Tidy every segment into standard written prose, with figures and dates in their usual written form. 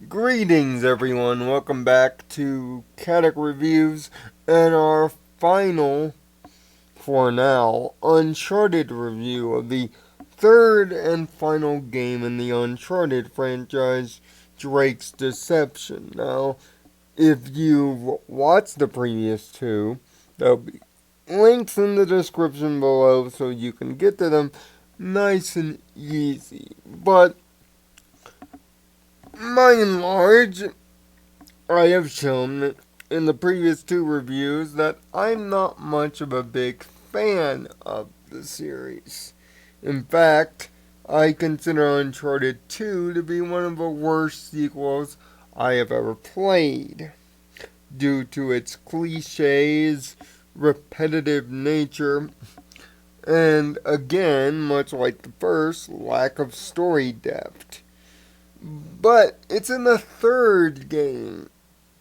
Greetings, everyone. Welcome back to Kadic Reviews and our final, for now, Uncharted review of the third and final game in the Uncharted franchise, Drake's Deception. Now, if you've watched the previous two, there'll be links in the description below so you can get to them nice and easy. But, by and large, I have shown in the previous two reviews that I'm not much of a big fan of the series. In fact, I consider Uncharted 2 to be one of the worst sequels I have ever played, due to its cliches, repetitive nature, and again, much like the first, lack of story depth. But it's in the third game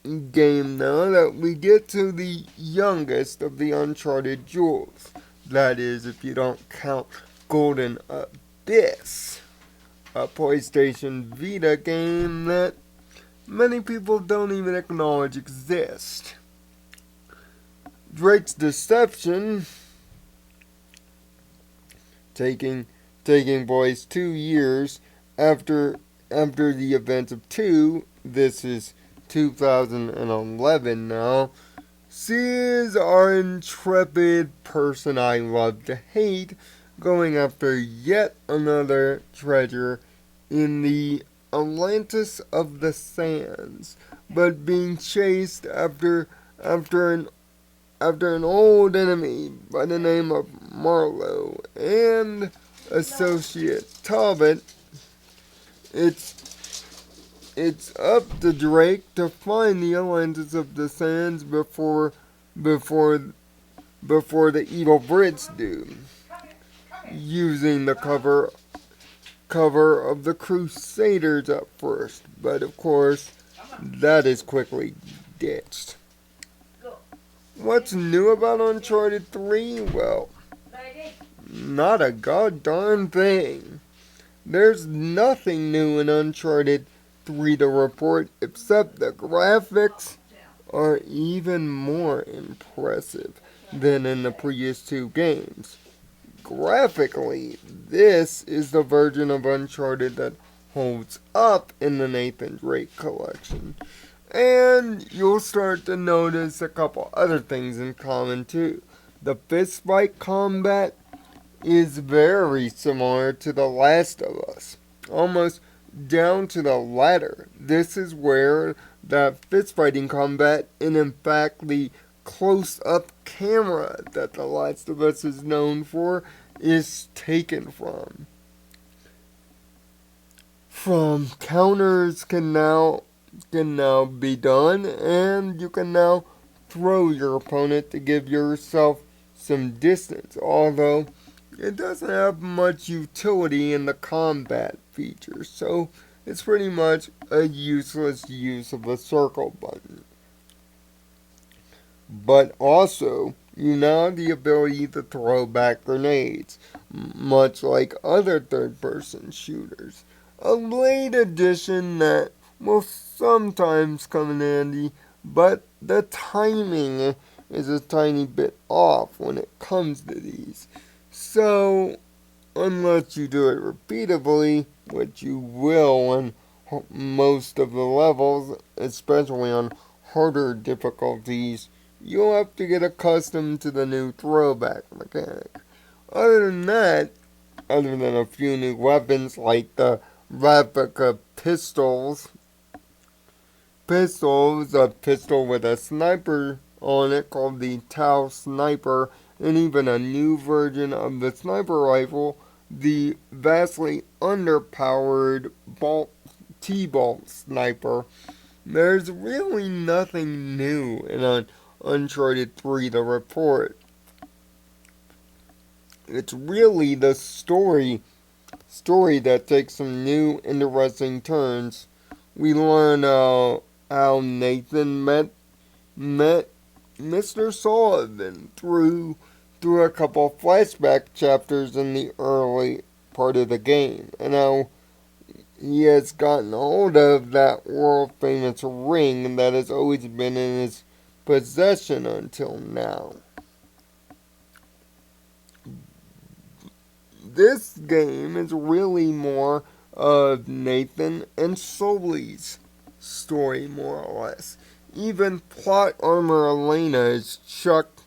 now that we get to the youngest of the Uncharted jewels. That is, if you don't count Golden Abyss, a PlayStation Vita game that many people don't even acknowledge exists. Drake's Deception, taking place 2 years after the events of 2. This is 2011 now, sees our intrepid person I love to hate going after yet another treasure in the Atlantis of the Sands, but being chased after an old enemy by the name of Marlowe and associate Talbot. It's up to Drake to find the Atlantis of the Sands before the evil Brits do, using the cover of the Crusaders at first, but of course that is quickly ditched. What's new about Uncharted 3? Well, not a goddamn thing. There's nothing new in Uncharted 3 to report except the graphics are even more impressive than in the previous two games. Graphically, this is the version of Uncharted that holds up in the Nathan Drake collection. And you'll start to notice a couple other things in common too. The fistfight combat is very similar to The Last of Us, almost down to the ladder. This is where that fistfighting combat, and in fact the close-up camera that The Last of Us is known for, is taken from. Counters can now be done, and you can now throw your opponent to give yourself some distance, although it doesn't have much utility in the combat feature, so it's pretty much a useless use of the circle button. But also, you now have the ability to throw back grenades, much like other third-person shooters. A late addition that will sometimes come in handy, but the timing is a tiny bit off when it comes to these. So, unless you do it repeatedly, which you will on most of the levels, especially on harder difficulties, you'll have to get accustomed to the new throwback mechanic. Other than that, other than a few new weapons like the replica a pistol with a sniper on it called the Tau Sniper, and even a new version of the sniper rifle, the vastly underpowered T-Bolt Sniper. There's really nothing new in Uncharted 3 to report. It's really the story that takes some new interesting turns. We learn how Nathan met Mr. Sullivan through a couple flashback chapters in the early part of the game, and how he has gotten hold of that world famous ring that has always been in his possession until now. This game is really more of Nathan and Sully's story, more or less. Even plot armor Elena is chucked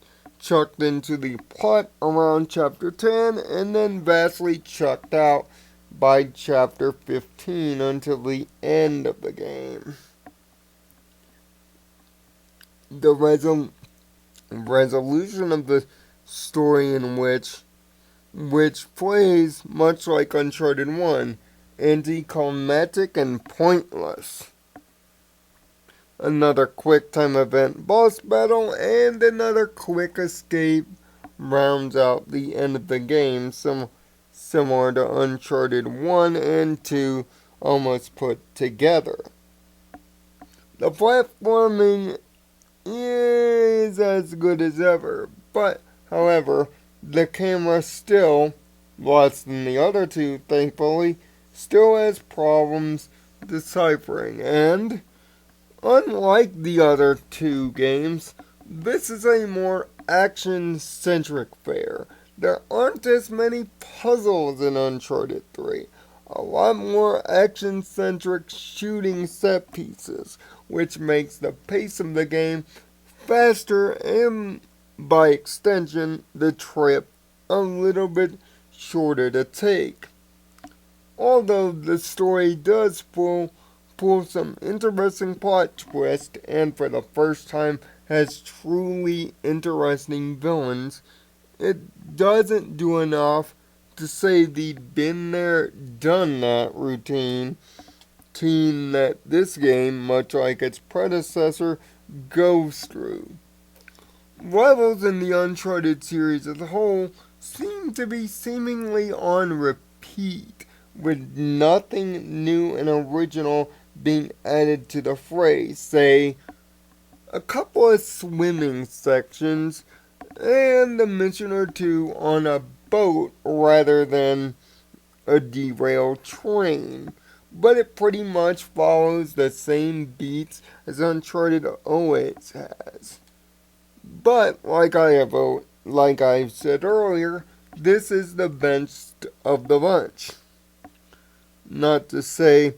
into the plot around chapter 10 and then vastly chucked out by chapter 15 until the end of the game. The resolution of the story in which plays much like Uncharted 1, anticlimactic and pointless. Another quick time event boss battle and another quick escape rounds out the end of the game, similar to Uncharted 1 and 2 almost put together. The platforming is as good as ever, but however, the camera still, less than the other two thankfully, still has problems deciphering, and unlike the other two games, this is a more action-centric fare. There aren't as many puzzles in Uncharted 3. A lot more action-centric shooting set pieces, which makes the pace of the game faster and, by extension, the trip a little bit shorter to take. Although the story does pull some interesting plot twists and for the first time has truly interesting villains, it doesn't do enough to save the been there, done that routine that this game, much like its predecessor, goes through. Levels in the Uncharted series as a whole seem to be seemingly on repeat, with nothing new and original being added to the fray. Say, a couple of swimming sections and a mission or two on a boat rather than a derailed train. But it pretty much follows the same beats as Uncharted always has. But like I've said earlier, this is the best of the bunch. Not to say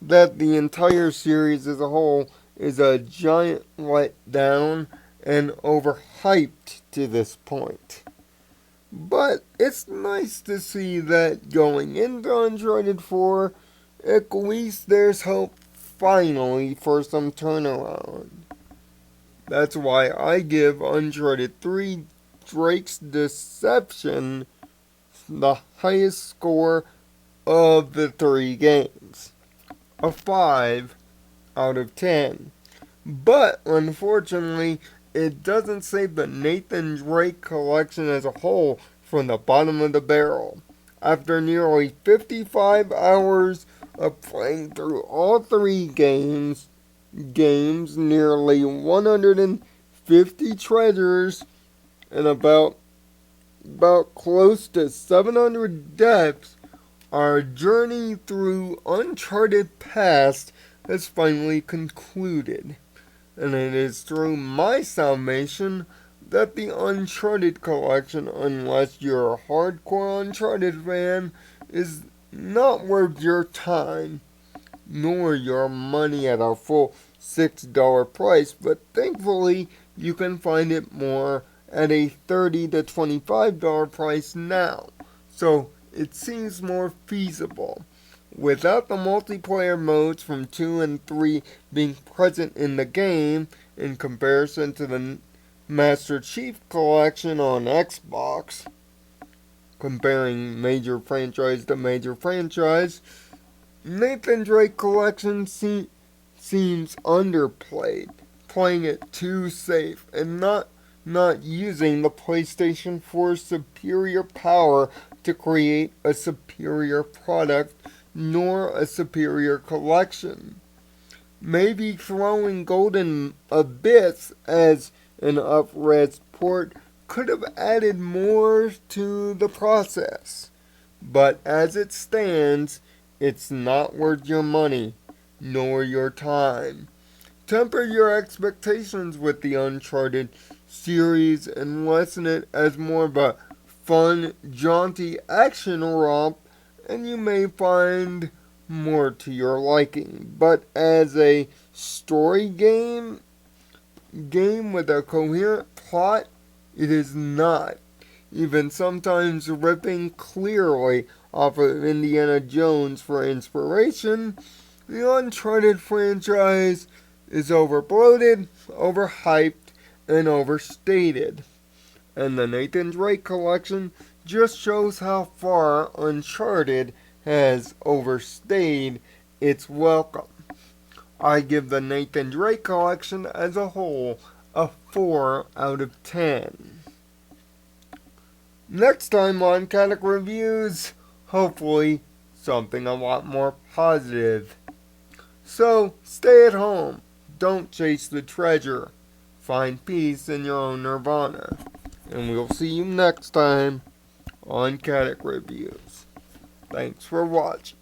that the entire series as a whole is a giant letdown and overhyped to this point. But it's nice to see that going into Uncharted 4, at least there's hope finally for some turnaround. That's why I give Uncharted 3 Drake's Deception the highest score of the three games. A 5 out of 10. But unfortunately, it doesn't save the Nathan Drake collection as a whole from the bottom of the barrel. After nearly 55 hours of playing through all three games, nearly 150 treasures, and about close to 700 deaths, our journey through Uncharted Past has finally concluded. And it is through my salvation that the Uncharted collection, unless you're a hardcore Uncharted fan, is not worth your time, nor your money at a full $6 price, but thankfully you can find it more at a $30 to $25 price now, so it seems more feasible. Without the multiplayer modes from 2 and 3 being present in the game, in comparison to the Master Chief Collection on Xbox, comparing major franchise to major franchise, Nathan Drake Collection seems underplayed, playing it too safe, and not using the PlayStation 4's superior power to create a superior product, nor a superior collection. Maybe throwing Golden Abyss as an up-res port could have added more to the process. But as it stands, it's not worth your money, nor your time. Temper your expectations with the Uncharted series and lessen it as more of a fun, jaunty action romp, and you may find more to your liking. But as a story game with a coherent plot, it is not. Even sometimes ripping clearly off of Indiana Jones for inspiration, the Uncharted franchise is overbloated, overhyped, and overstated. And the Nathan Drake collection just shows how far Uncharted has overstayed its welcome. I give the Nathan Drake collection as a whole a 4 out of 10. Next time on Kadic Reviews, hopefully something a lot more positive. So, stay at home. Don't chase the treasure. Find peace in your own nirvana. And we'll see you next time on Kadic Reviews. Thanks for watching.